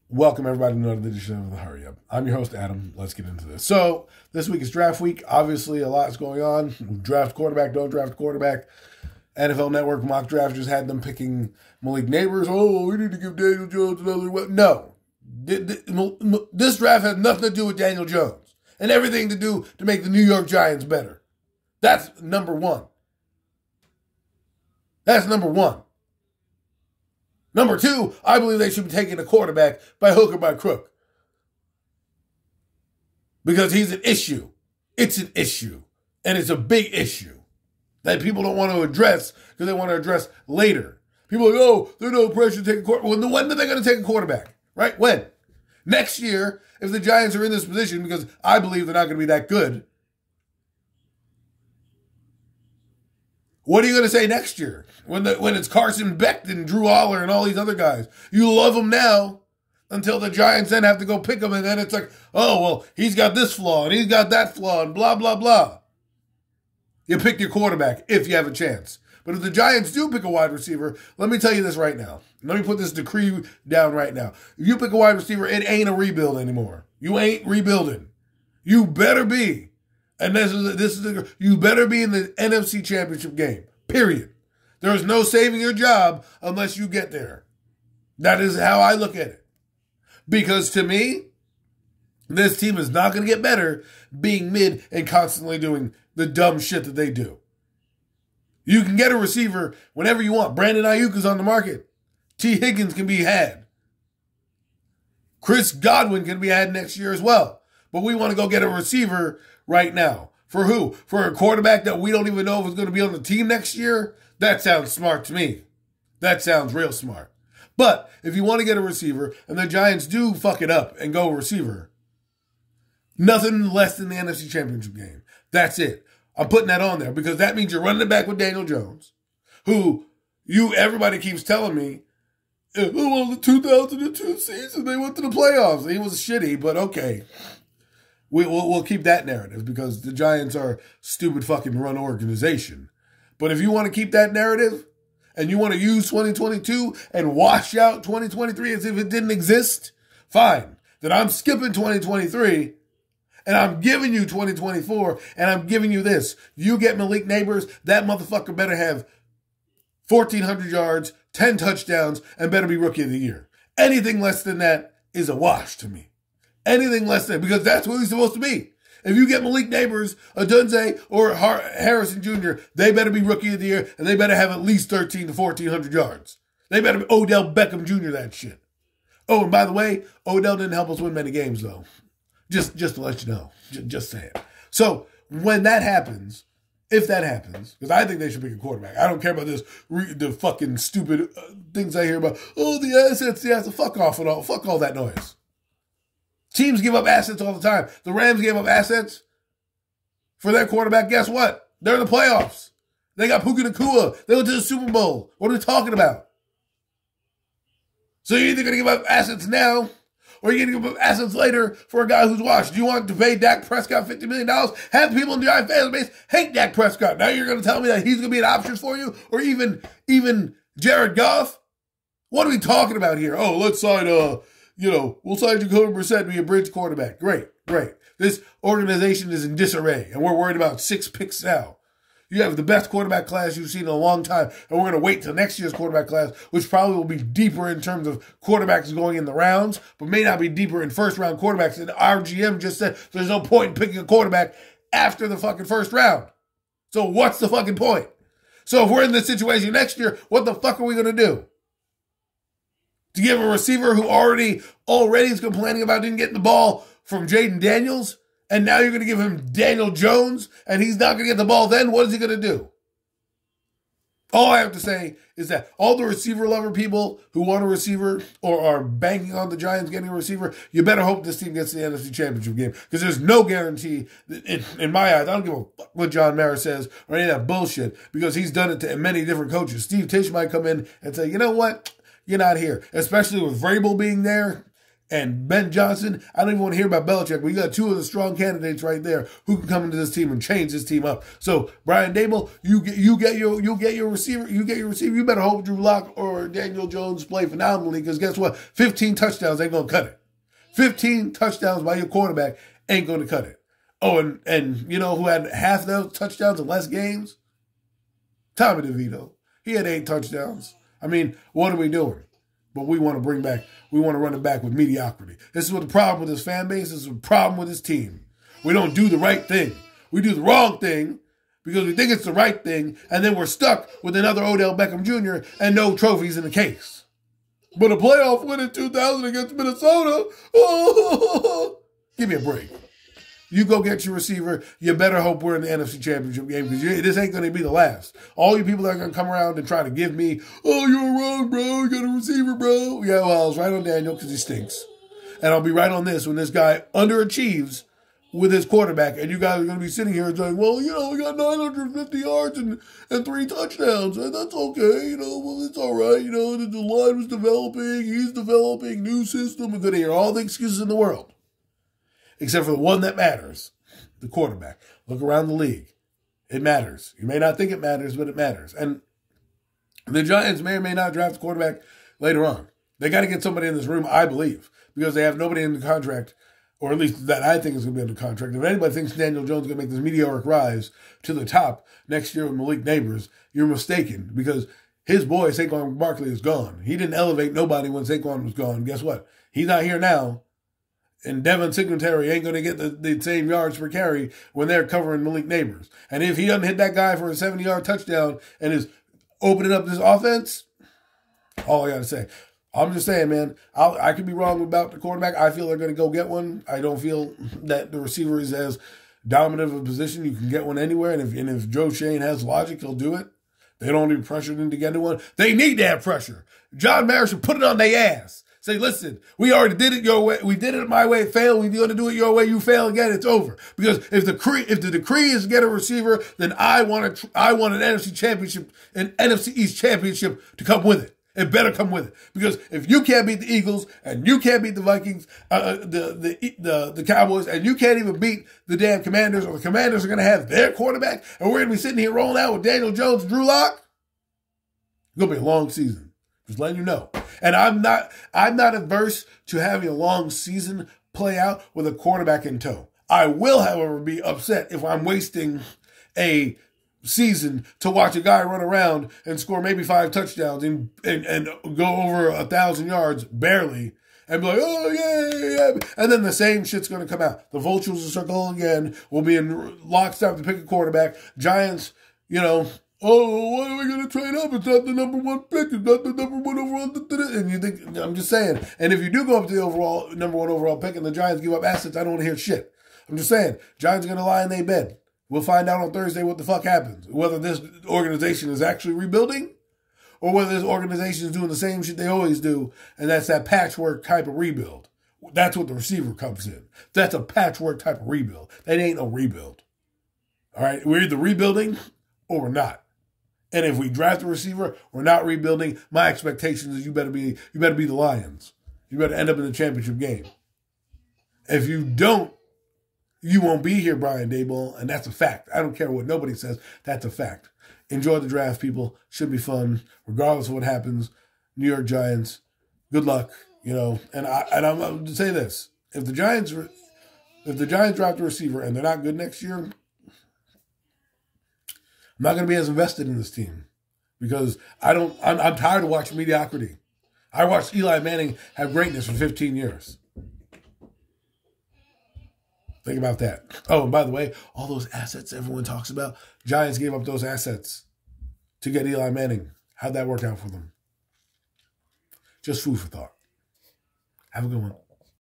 Welcome, everybody, to another edition of The Hurry Up. I'm your host, Adam. Let's get into this. So, this week is draft week. Obviously, a lot's going on. Draft quarterback, don't draft quarterback. NFL Network mock draft just had them picking Malik Neighbors. Oh, we need to give Daniel Jones another weapon. No. This draft has nothing to do with Daniel Jones and everything to do to make the New York Giants better. That's number one. That's number one. Number two, I believe they should be taking a quarterback by hook or by crook. Because he's an issue. It's an issue. And it's a big issue that people don't want to address because they want to address later. People are like, oh, there's no pressure to take a quarterback. Well, when are they going to take a quarterback? Right? When? Next year, if the Giants are in this position, because I believe they're not going to be that good, what are you going to say next year when it's Carson Beck and Drew Aller and all these other guys? You love them now until the Giants then have to go pick them, and then it's like, oh, well, he's got this flaw and he's got that flaw and blah, blah, blah. You pick your quarterback if you have a chance. But if the Giants do pick a wide receiver, let me tell you this right now. Let me put this decree down right now. If you pick a wide receiver, it ain't a rebuild anymore. You ain't rebuilding. You better be. And you better be in the NFC Championship game, period. There is no saving your job unless you get there. That is how I look at it. Because to me, this team is not going to get better being mid and constantly doing the dumb shit that they do. You can get a receiver whenever you want. Brandon Ayuk is on the market. T. Higgins can be had. Chris Godwin can be had next year as well. But we want to go get a receiver right now. For who? For a quarterback that we don't even know if is going to be on the team next year? That sounds smart to me. That sounds real smart. But if you want to get a receiver, and the Giants do fuck it up and go receiver, nothing less than the NFC Championship game. That's it. I'm putting that on there because that means you're running it back with Daniel Jones, who everybody keeps telling me, well, the 2002 season, they went to the playoffs. He was shitty, but okay. We'll keep that narrative because the Giants are a stupid fucking run organization. But if you want to keep that narrative and you want to use 2022 and wash out 2023 as if it didn't exist, fine. Then I'm skipping 2023 and I'm giving you 2024 and I'm giving you this. You get Malik Neighbors, that motherfucker better have 1,400 yards, 10 touchdowns, and better be Rookie of the Year. Anything less than that is a wash to me. Anything less than, because that's what he's supposed to be. If you get Malik Neighbors, Odunze, or Harrison Jr., they better be Rookie of the Year, and they better have at least 1,300 to 1,400 yards. They better be Odell Beckham Jr. that shit. Oh, and by the way, Odell didn't help us win many games, though. Just to let you know. Just saying. So, when that happens, if that happens, because I think they should pick a quarterback. I don't care about this, the fucking stupid things I hear about, oh, the assets, fuck off and all. Fuck all that noise. Teams give up assets all the time. The Rams gave up assets for their quarterback. Guess what? They're in the playoffs. They got Puka Nacua. They went to the Super Bowl. What are we talking about? So you're either going to give up assets now or you're going to give up assets later for a guy who's washed. Do you want to pay Dak Prescott $50 million? Have people in the Giants fan base hate Dak Prescott. Now you're going to tell me that he's going to be an option for you? Or even Jared Goff? What are we talking about here? Oh, let's sign we'll sign Jacoby Brissett to be a bridge quarterback. Great. This organization is in disarray, and we're worried about 6 picks now. You have the best quarterback class you've seen in a long time, and we're going to wait till next year's quarterback class, which probably will be deeper in terms of quarterbacks going in the rounds, but may not be deeper in first-round quarterbacks. And our GM just said there's no point in picking a quarterback after the fucking first round. So what's the fucking point? So if we're in this situation next year, what the fuck are we going to do? To give a receiver who already is complaining about didn't get the ball from Jaden Daniels, and now you're going to give him Daniel Jones, and he's not going to get the ball then? What is he going to do? All I have to say is that all the receiver lover people who want a receiver or are banking on the Giants getting a receiver, you better hope this team gets the NFC Championship game because there's no guarantee, in my eyes, I don't give a fuck what John Mara says or any of that bullshit because he's done it to many different coaches. Steve Tisch might come in and say, you know what? You're not here. Especially with Vrabel being there. And Ben Johnson, I don't even want to hear about Belichick, but you got two of the strong candidates right there who can come into this team and change this team up. So Brian Daboll, you get your receiver. You better hope Drew Lock or Daniel Jones play phenomenally, because guess what? 15 touchdowns ain't gonna cut it. 15 touchdowns by your quarterback ain't gonna cut it. Oh, and you know who had half those touchdowns in less games? Tommy DeVito. He had 8 touchdowns. I mean, what are we doing? But we want to run it back with mediocrity. This is what the problem with this fan base. This is the problem with this team. We don't do the right thing. We do the wrong thing because we think it's the right thing, and then we're stuck with another Odell Beckham Jr. and no trophies in the case. But a playoff win in 2000 against Minnesota, oh, give me a break. You go get your receiver. You better hope we're in the NFC Championship game, because this ain't going to be the last. All you people that are going to come around and try to give me, oh, you're wrong, bro. You got a receiver, bro. Yeah, well, I was right on Daniel because he stinks. And I'll be right on this when this guy underachieves with his quarterback. And you guys are going to be sitting here saying, well, you know, we got 950 yards and 3 touchdowns. And that's okay. You know, well, it's all right. You know, the line was developing. He's developing. New system. We're going to hear all the excuses in the world, except for the one that matters, the quarterback. Look around the league. It matters. You may not think it matters, but it matters. And the Giants may or may not draft a quarterback later on. They got to get somebody in this room, I believe, because they have nobody in the contract, or at least that I think is going to be under contract. If anybody thinks Daniel Jones is going to make this meteoric rise to the top next year with Malik Nabers, you're mistaken, because his boy, Saquon Barkley, is gone. He didn't elevate nobody when Saquon was gone. Guess what? He's not here now. And Devin Singletary ain't going to get the same yards per carry when they're covering Malik Nabers. And if he doesn't hit that guy for a 70-yard touchdown and is opening up this offense, all I got to say. I'm just saying, man, I could be wrong about the quarterback. I feel they're going to go get one. I don't feel that the receiver is as dominant of a position. You can get one anywhere. And if Joe Schoen has logic, he'll do it. They don't need pressure to get one. They need to have pressure. John Mara should put it on their ass. Say, listen, we already did it your way. We did it my way. It failed. We're going to do it your way. You fail again. It's over. Because if the decree is to get a receiver, then I want an NFC championship, an NFC East championship to come with it. It better come with it. Because if you can't beat the Eagles and you can't beat the Vikings, the Cowboys, and you can't even beat the damn Commanders, or the Commanders are going to have their quarterback, and we're going to be sitting here rolling out with Daniel Jones, Drew Lock, it's going to be a long season. Just letting you know. And I'm not adverse to having a long season play out with a quarterback in tow. I will, however, be upset if I'm wasting a season to watch a guy run around and score maybe 5 touchdowns and go over 1,000 yards barely and be like, oh, yeah. And then the same shit's going to come out. The vultures will circle again. We'll be in lockstep to pick a quarterback. Giants, you know, oh, why are we going to trade up? It's not the number 1 pick. It's not the number 1 overall. And you think, I'm just saying. And if you do go up to the number 1 overall pick and the Giants give up assets, I don't want to hear shit. I'm just saying, Giants are going to lie in their bed. We'll find out on Thursday what the fuck happens. Whether this organization is actually rebuilding or whether this organization is doing the same shit they always do, and that's that patchwork type of rebuild. That's what the receiver comes in. That's a patchwork type of rebuild. That ain't no rebuild. All right? We're either rebuilding or we're not. And if we draft a receiver, we're not rebuilding. My expectation is you better be the Lions. You better end up in the championship game. If you don't, you won't be here, Brian Daboll, and that's a fact. I don't care what nobody says. That's a fact. Enjoy the draft, people. Should be fun, regardless of what happens. New York Giants, good luck. You know, and I'm going to say this: if the Giants draft a receiver and they're not good next year, I'm not going to be as invested in this team because I'm tired of watching mediocrity. I watched Eli Manning have greatness for 15 years. Think about that. Oh, and by the way, all those assets everyone talks about, Giants gave up those assets to get Eli Manning. How'd that work out for them? Just food for thought. Have a good one.